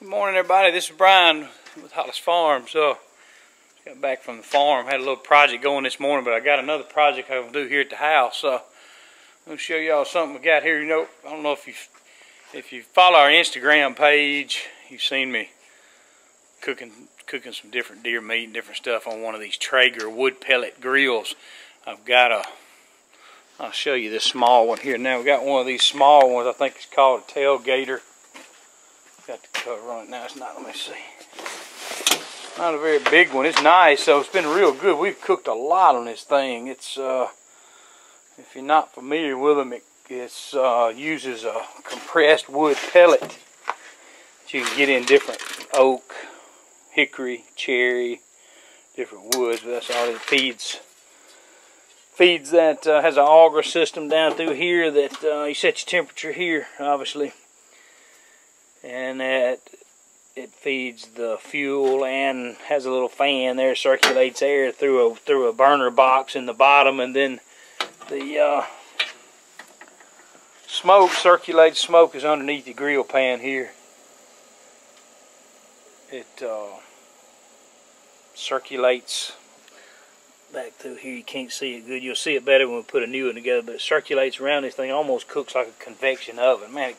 Good morning, everybody. This is Brian with Hollis Farm. So, got back from the farm. Had a little project going this morning, but I got another project I'm gonna do here at the house. So, I'm gonna show y'all something we got here. You know, I don't know if you follow our Instagram page, you've seen me cooking some different deer meat and different stuff on one of these Traeger wood pellet grills. I'll show you this small one here. Now we got one of these small ones. I think it's called a tailgater. Got the cover on it now. It's not. Let me see. Not a very big one. It's nice, so it's been real good. We've cooked a lot on this thing. It's if you're not familiar with them, it uses a compressed wood pellet that you can get in different oak, hickory, cherry, different woods. But that's all it feeds. Feeds that has an auger system down through here that you set your temperature here, obviously. And that it feeds the fuel and has a little fan there, circulates air through a burner box in the bottom, and then the circulated smoke is underneath the grill pan here. It circulates back through here. You can't see it good. You'll see it better when we put a new one together, but it circulates around this thing. Almost cooks like a convection oven. Man,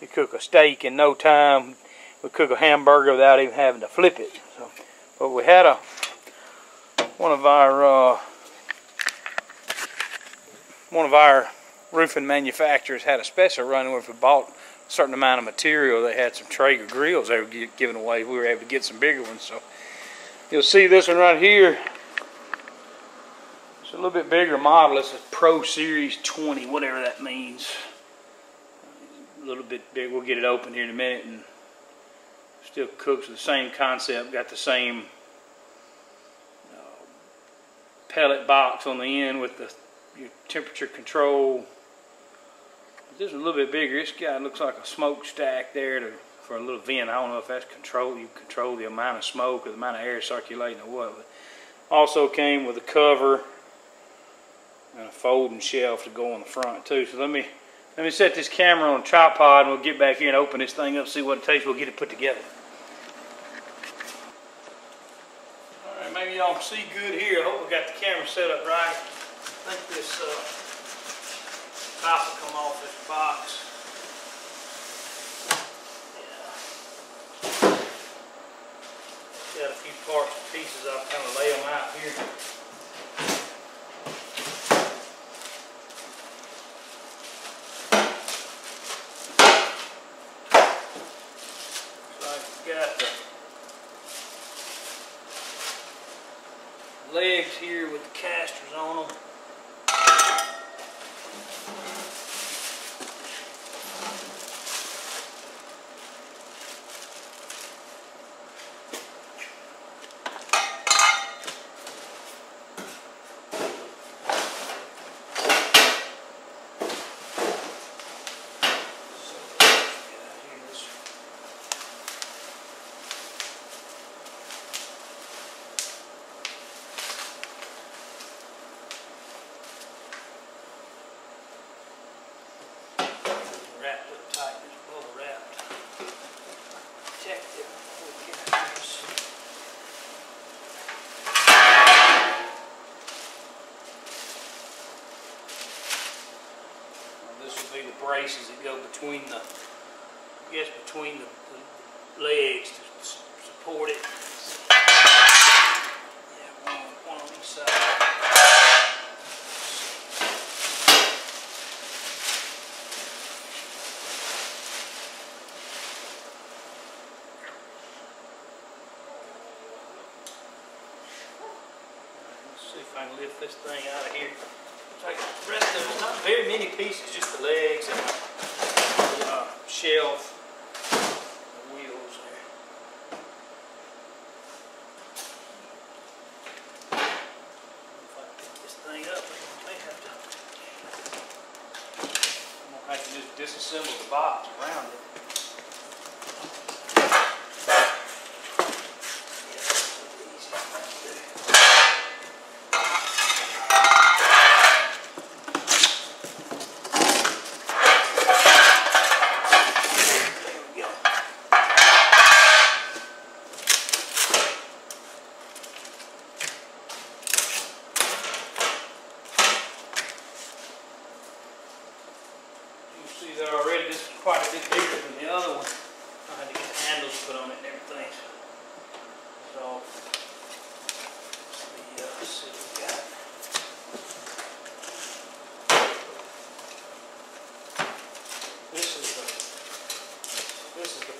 you cook a steak in no time. We cook a hamburger without even having to flip it. So, but we had one of our roofing manufacturers had a special running where if we bought a certain amount of material, they had some Traeger grills they were giving away. We were able to get some bigger ones. So you'll see this one right here. It's a little bit bigger model. It's a Pro Series 20, whatever that means. A little bit big. We'll get it open here in a minute, and still cooks with the same concept. Got the same pellet box on the end with your temperature control. This is a little bit bigger. This guy looks like a smokestack there for a little vent. I don't know if that's control. You control the amount of smoke or the amount of air circulating or what. But also came with a cover and a folding shelf to go on the front too. So let me set this camera on a tripod, and we'll get back here and open this thing up, see what it takes. We'll get it put together. Alright, maybe y'all can see good here. I hope we got the camera set up right. I think this top will come off this box. Yeah. Got a few parts and pieces. I'll kind of lay them out here. Got the legs here with the casters on them. The braces that go between the legs to support it. Yeah, one on each side. Let's see if I can lift this thing out of here. Like the rest of it, not very many pieces, just the legs and the shelf, the wheels there. If I pick this thing up, I may have to. I'm gonna have to just disassemble the box around it.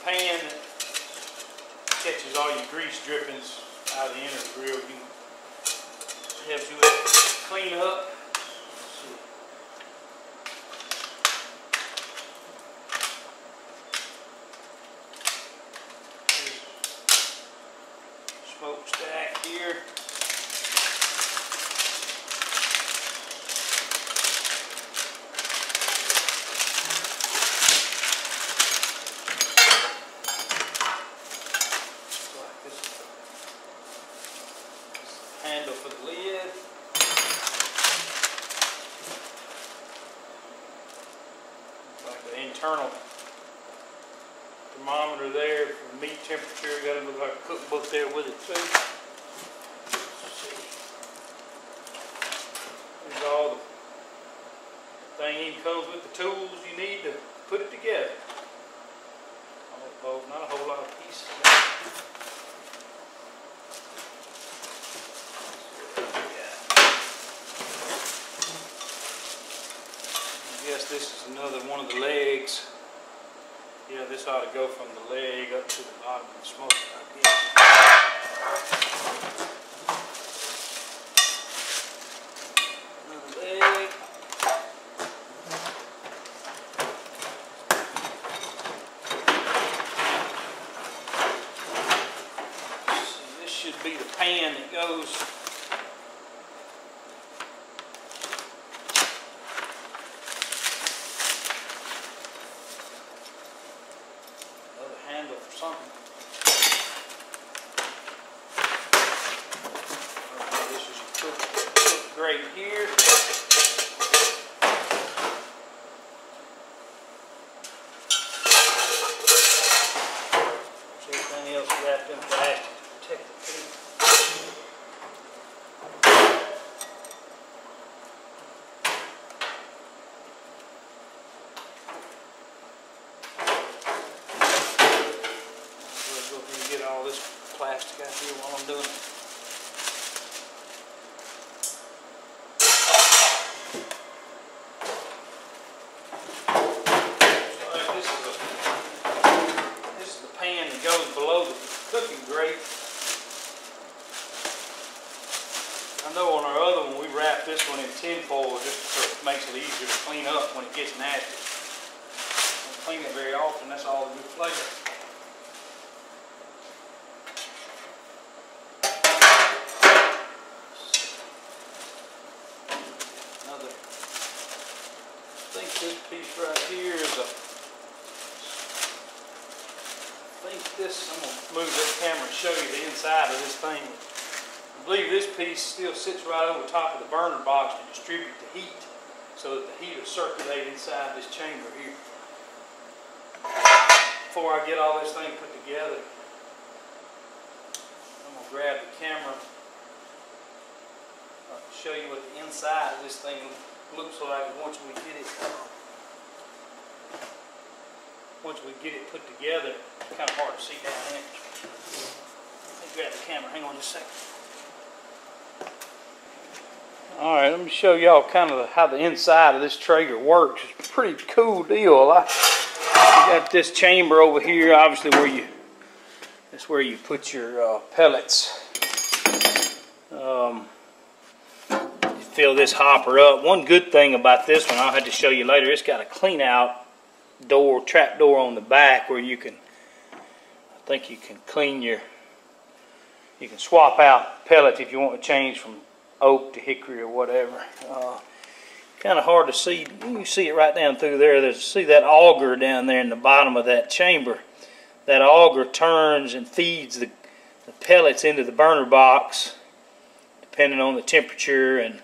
pan that catches all your grease drippings out of the end of the grill. Helps you with clean up. Smokestack here. Handle for the lid. Like the internal thermometer there for meat temperature. Got a little like a cookbook there with it too. Let's see. There's all the thing comes with the tools you need to put it together. Not a whole lot of pieces. I guess this is another one of the legs. Yeah, this ought to go from the leg up to the bottom of the smoker, I guess. Another leg. So this should be the pan that goes. Handle for something. This is your cook grate here. Everything else wrapped in plastic to protect the food. Get all this plastic out here while I'm doing it. So this is the pan that goes below the cooking grate. I know on our other one we wrap this one in tin foil just so it makes it easier to clean up when it gets nasty. Don't clean it very often, that's all the good flavor. I think this piece right here is a, I'm going to move this camera and show you the inside of this thing. I believe this piece still sits right over top of the burner box to distribute the heat so that the heat will circulate inside this chamber here. Before I get all this thing put together, I'm going to grab the camera and show you what the inside of this thing looks like once we get it put together. It's kind of hard to see down there. Let me grab the camera. Hang on just a second. All right, let me show y'all kind of how the inside of this Traeger works. It's a pretty cool deal. You got this chamber over here, obviously that's where you put your pellets. Fill this hopper up. One good thing about this one, I'll have to show you later, it's got a clean out door, trap door on the back where you can, I think you can clean you can swap out pellets if you want to change from oak to hickory or whatever. Kind of hard to see. You can see it right down through there. See that auger down there in the bottom of that chamber. That auger turns and feeds the pellets into the burner box depending on the temperature, and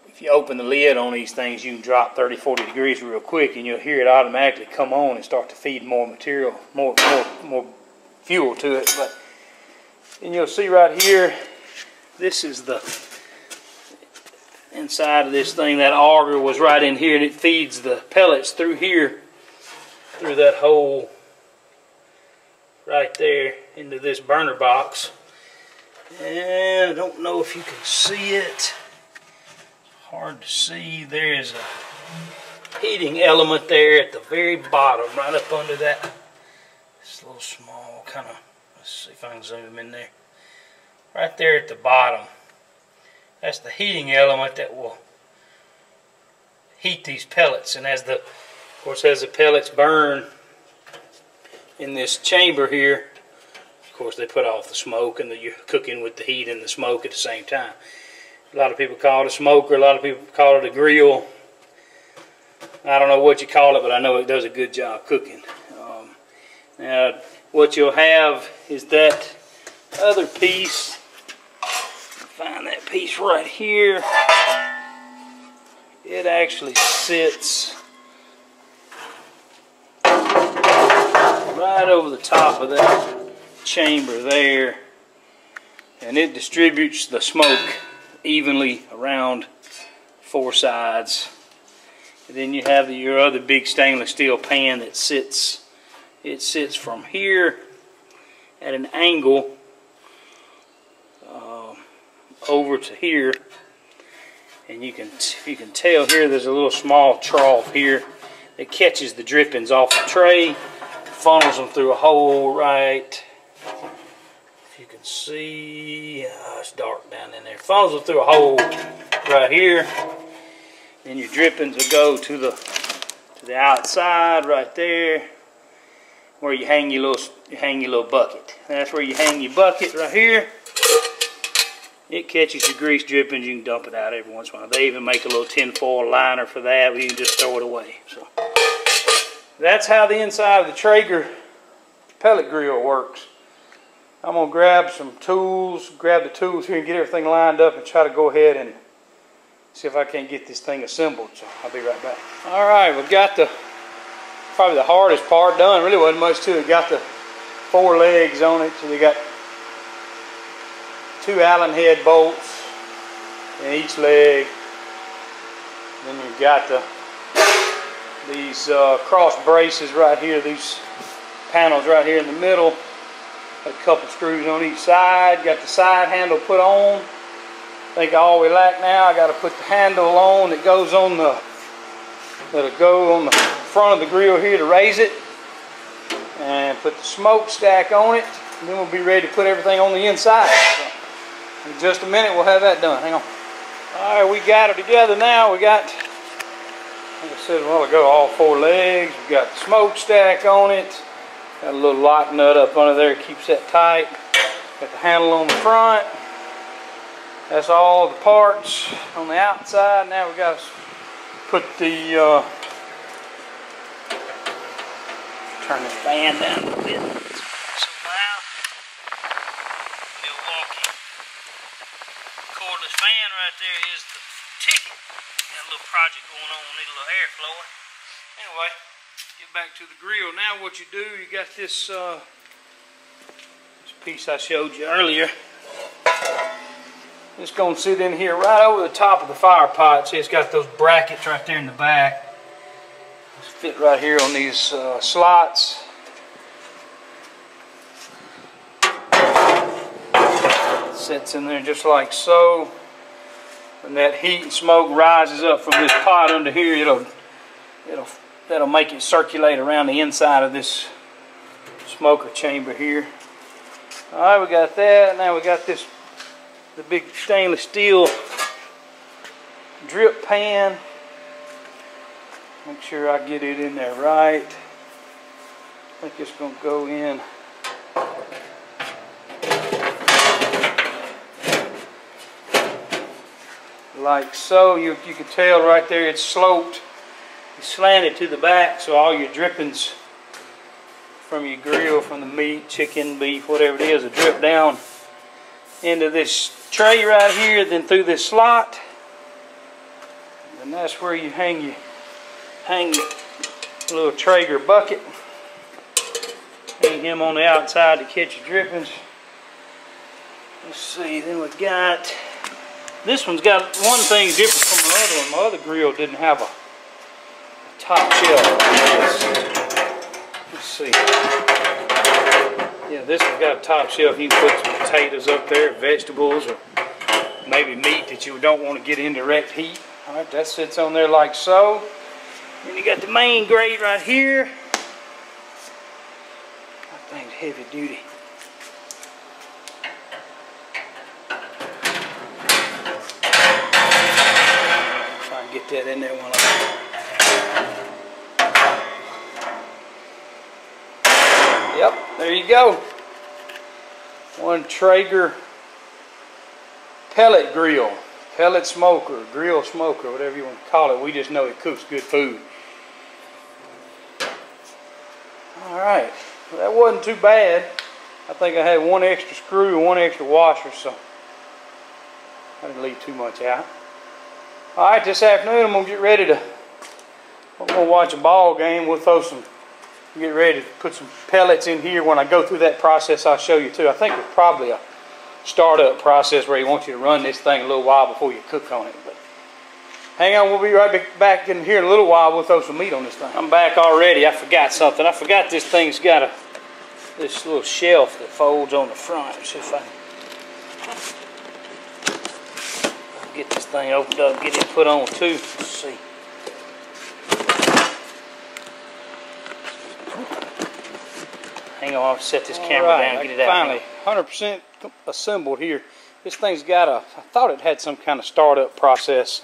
if you open the lid on these things, you can drop 30-40 degrees real quick and you'll hear it automatically come on and start to feed more material, more fuel to it. But and you'll see right here, this is the inside of this thing. That auger was right in here and it feeds the pellets through here, through that hole right there into this burner box. And I don't know if you can see it. Hard to see. There is heating element there at the very bottom, right up under that. This little small kind of, let's see if I can zoom in there. Right there at the bottom. That's the heating element that will heat these pellets. And as the pellets burn in this chamber here, of course they put off the smoke, and you're cooking with the heat and the smoke at the same time. A lot of people call it a smoker, a lot of people call it a grill. I don't know what you call it, but I know it does a good job cooking. Now what you'll have is that other piece. Find that piece right here. It actually sits right over the top of that chamber there, and it distributes the smoke evenly around 4 sides. And then you have your other big stainless steel pan that sits. It sits from here at an angle over to here, and you can tell here there's a little small trough here that catches the drippings off the tray, funnels them through a hole right. If you can see, it's dark down in there. Funnels them through a hole right here. Then your drippings will go to the outside right there, where you hang your little bucket. That's where you hang your bucket right here. It catches your grease drippings. You can dump it out every once in a while. They even make a little tin foil liner for that, but you can just throw it away. So that's how the inside of the Traeger pellet grill works. I'm going to grab some tools, grab the tools here and get everything lined up and try to go ahead and see if I can't get this thing assembled. So I'll be right back. Alright, we've got probably the hardest part done. Really wasn't much to it. Got the 4 legs on it, so we got 2 Allen head bolts in each leg. Then you've got these cross braces right here, these panels right here in the middle. A couple screws on each side. Got the side handle put on. I think all we lack now, I got to put the handle on that goes on that'll go on the front of the grill here to raise it, and put the smokestack on it, and then we'll be ready to put everything on the inside. So in just a minute we'll have that done. Hang on. Alright, we got it together now. We got, like I said a while ago, all 4 legs. We got the smokestack on it. Got a little lock nut up under there, keeps that tight. Got the handle on the front. That's all the parts on the outside. Now we got to put the turn the fan down a little bit. So loud. Milwaukee cordless fan right there is the ticket. Got a little project going on, need a little air flowing. Anyway, get back to the grill. Now what you do, you got this piece I showed you earlier. It's going to sit in here right over the top of the fire pot. See, it's got those brackets right there in the back. It's fit right here on these slots. It sits in there just like so. When that heat and smoke rises up from this pot under here, that'll make it circulate around the inside of this smoker chamber here. All right, we got that. Now we got the big stainless steel drip pan. Make sure I get it in there right. I think it's going to go in like so. You can tell right there it's sloped. It's slanted to the back, so all your drippings from your grill, from the meat, chicken, beef, whatever it is, will drip down into this tray right here, then through this slot, and that's where you hang your little Traeger bucket. Hang him on the outside to catch your drippings. Let's see, then we got, this one's got one thing different from the other one. My other grill didn't have a top shelf. Let's see. Yeah, this one's got a top shelf. You can put some potatoes up there, vegetables, or maybe meat that you don't want to get in direct heat. All right, that sits on there like so. And you got the main grate right here. That thing's heavy duty. Try and get that in there while Yep, there you go. One Traeger pellet grill. Pellet smoker, grill smoker, whatever you want to call it. We just know it cooks good food. Alright, well, that wasn't too bad. I think I had one extra screw and one extra washer, so I didn't leave too much out. Alright, this afternoon I'm going to get ready to watch a ball game. We'll throw some, get ready to put some pellets in here. When I go through that process, I'll show you too. I think it's probably a startup process where he wants you to run this thing a little while before you cook on it. But hang on, we'll be right back in here in a little while. We'll throw some meat on this thing. I'm back already. I forgot something. I forgot this thing's got this little shelf that folds on the front. Let's see if I can get this thing opened up, get it put on too. Let's see. Hang on, I'll set this camera down and get it out. Finally, 100% assembled here. This thing's got I thought it had some kind of startup process.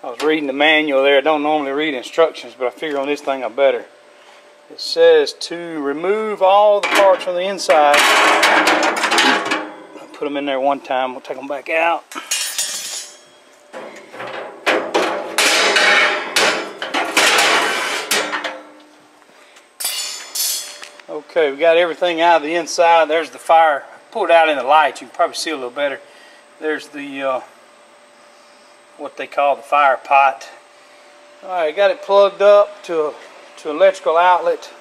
I was reading the manual there. I don't normally read instructions, but I figure on this thing I better. It says to remove all the parts from the inside. I'll put them in there one time. We'll take them back out. Okay, we got everything out of the inside. There's the fire. Pull it out in the light. You can probably see a little better. There's the what they call the fire pot. All right, got it plugged up to electrical outlet.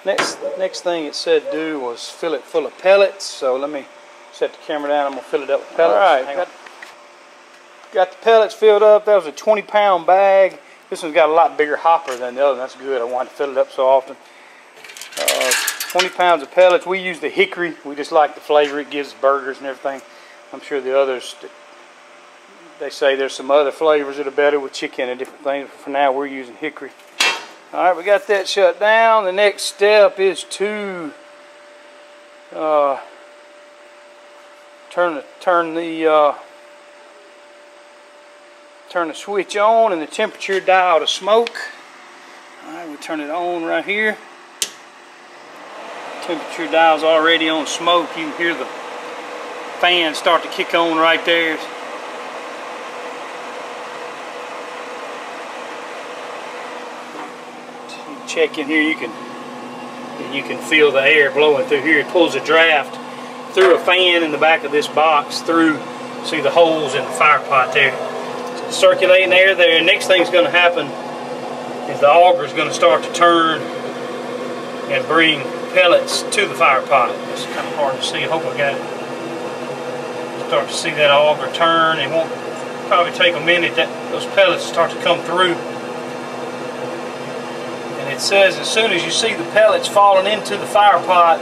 Next thing it said do was fill it full of pellets. So let me set the camera down. I'm gonna fill it up with pellets. All right, got the pellets filled up. That was a 20-pound bag. This one's got a lot bigger hopper than the other. That's good. I wanted to fill it up so often. 20 pounds of pellets. We use the hickory. We just like the flavor it gives burgers and everything. I'm sure the others, they say there's some other flavors that are better with chicken and different things. But for now, we're using hickory. All right, we got that shut down. The next step is to turn the switch on and the temperature dial to smoke. All right, we turn it on right here. Temperature dial's already on smoke. You can hear the fan start to kick on right there. You check in here, you can feel the air blowing through here. It pulls a draft through a fan in the back of this box through, see the holes in the fire pot there. It's circulating air there. Next thing's going to happen is the auger is going to start to turn and bring pellets to the fire pot. It's kind of hard to see. I hope I got it. Start to see that auger turn. It won't probably take a minute that those pellets start to come through. And it says as soon as you see the pellets falling into the fire pot,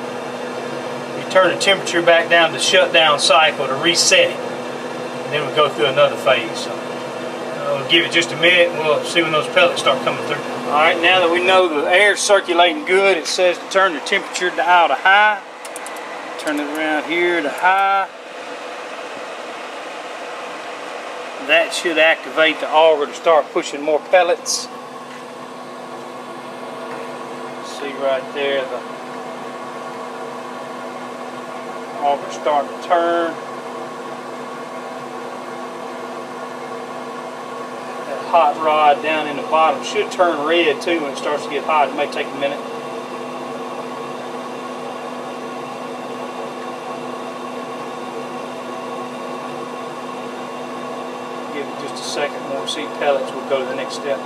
you turn the temperature back down to shutdown cycle to reset it. And then we'll go through another phase. So we'll give it just a minute and we'll see when those pellets start coming through. Alright, now that we know the air's circulating good, it says to turn the temperature dial to high. Turn it around here to high. That should activate the auger to start pushing more pellets. See right there, the auger starting to turn. Hot rod down in the bottom should turn red too when it starts to get hot. It may take a minute. Give it just a second. When we see pellets, we'll go to the next step.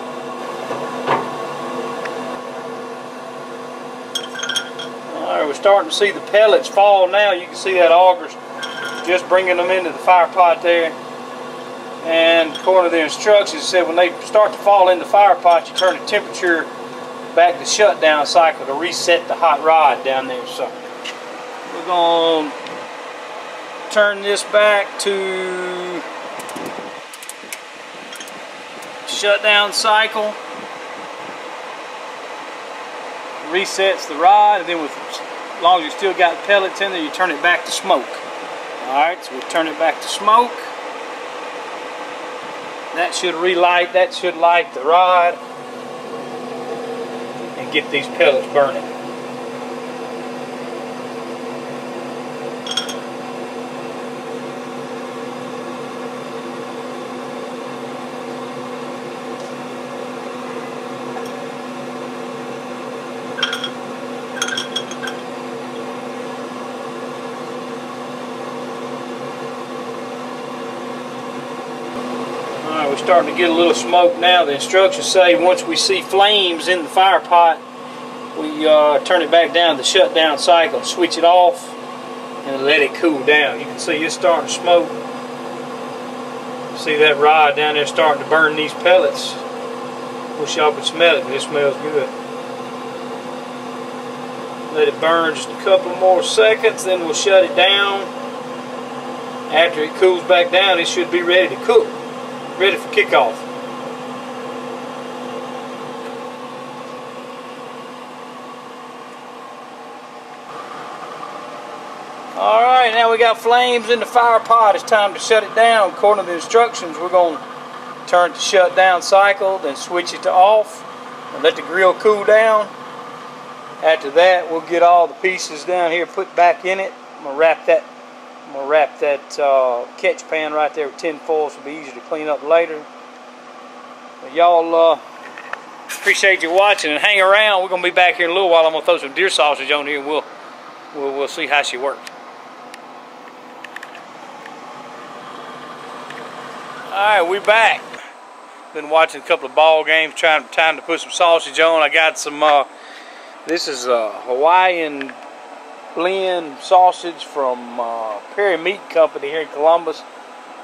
Alright, we're starting to see the pellets fall now. You can see that auger's just bringing them into the fire pot there. And according to the instructions, it said when they start to fall in the fire pot, you turn the temperature back to shutdown cycle to reset the hot rod down there. So we're going to turn this back to shutdown cycle. resets the rod, and then as long as you still got pellets in there, you turn it back to smoke. Alright, so we turn it back to smoke. That should relight, that should light the rod and get these pellets burning. We're starting to get a little smoke now. The instructions say once we see flames in the fire pot, we turn it back down to the shutdown cycle, switch it off, and let it cool down. You can see it's starting to smoke. See that rod down there starting to burn these pellets. Wish y'all could smell it, but it smells good. Let it burn just a couple more seconds, then we'll shut it down. After it cools back down, it should be ready to cook. Ready for kickoff. Alright, now we got flames in the fire pot. It's time to shut it down. According to the instructions, we're going to turn it to shutdown cycle, then switch it to off, and let the grill cool down. After that, we'll get all the pieces down here put back in it. I'm going to wrap that catch pan right there with tin foil, so it'll be easier to clean up later. Y'all appreciate you watching, and hang around. We're gonna be back here in a little while. I'm gonna throw some deer sausage on here, and we'll see how she works. All right, we back. Been watching a couple of ball games, time to put some sausage on. I got some. This is a Hawaiian blend sausage from Perry Meat Company here in Columbus.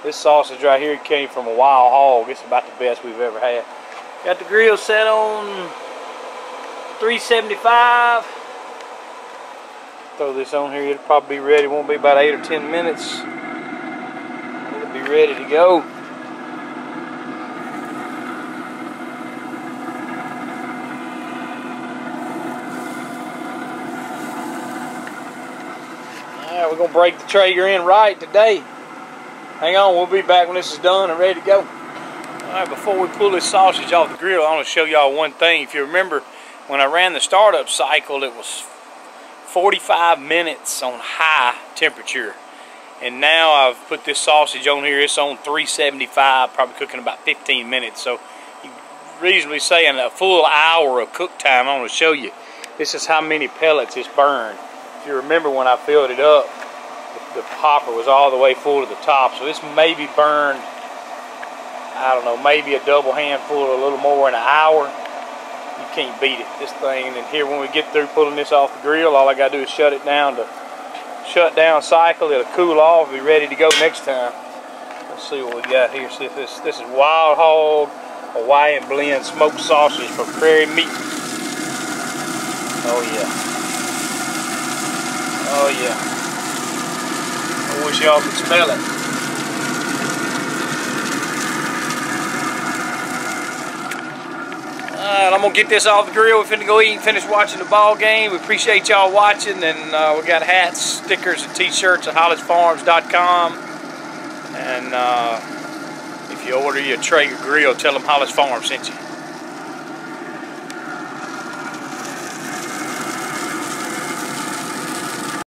This sausage right here came from a wild hog. It's about the best we've ever had. Got the grill set on 375. Throw this on here. It'll probably be ready. It won't be about 8 or 10 minutes. It'll be ready to go. We're going to break the Traeger in right today. Hang on, we'll be back when this is done and ready to go. Alright, before we pull this sausage off the grill, I want to show y'all one thing. If you remember, when I ran the startup cycle, it was 45 minutes on high temperature. And now I've put this sausage on here, it's on 375, probably cooking about 15 minutes. So you reasonably saying a full hour of cook time. I want to show you. This is how many pellets it's burned. If you remember when I filled it up, the popper was all the way full to the top. So this maybe burned, I don't know, maybe a double handful or a little more in an hour. You can't beat it, this thing. And then here when we get through pulling this off the grill, all I got to do is shut it down to shutdown cycle. It'll cool off, be ready to go next time. Let's see what we got here. See if this is Wild Hog Hawaiian blend smoked sausage from Prairie Meat. Oh yeah. Oh yeah. I wish y'all could smell it. Alright, I'm gonna get this off the grill. We're finna go eat and finish watching the ball game. We appreciate y'all watching, and we got hats, stickers, and t-shirts at hollisfarms.com. And if you order your Traeger grill, tell them Hollis Farms sent you.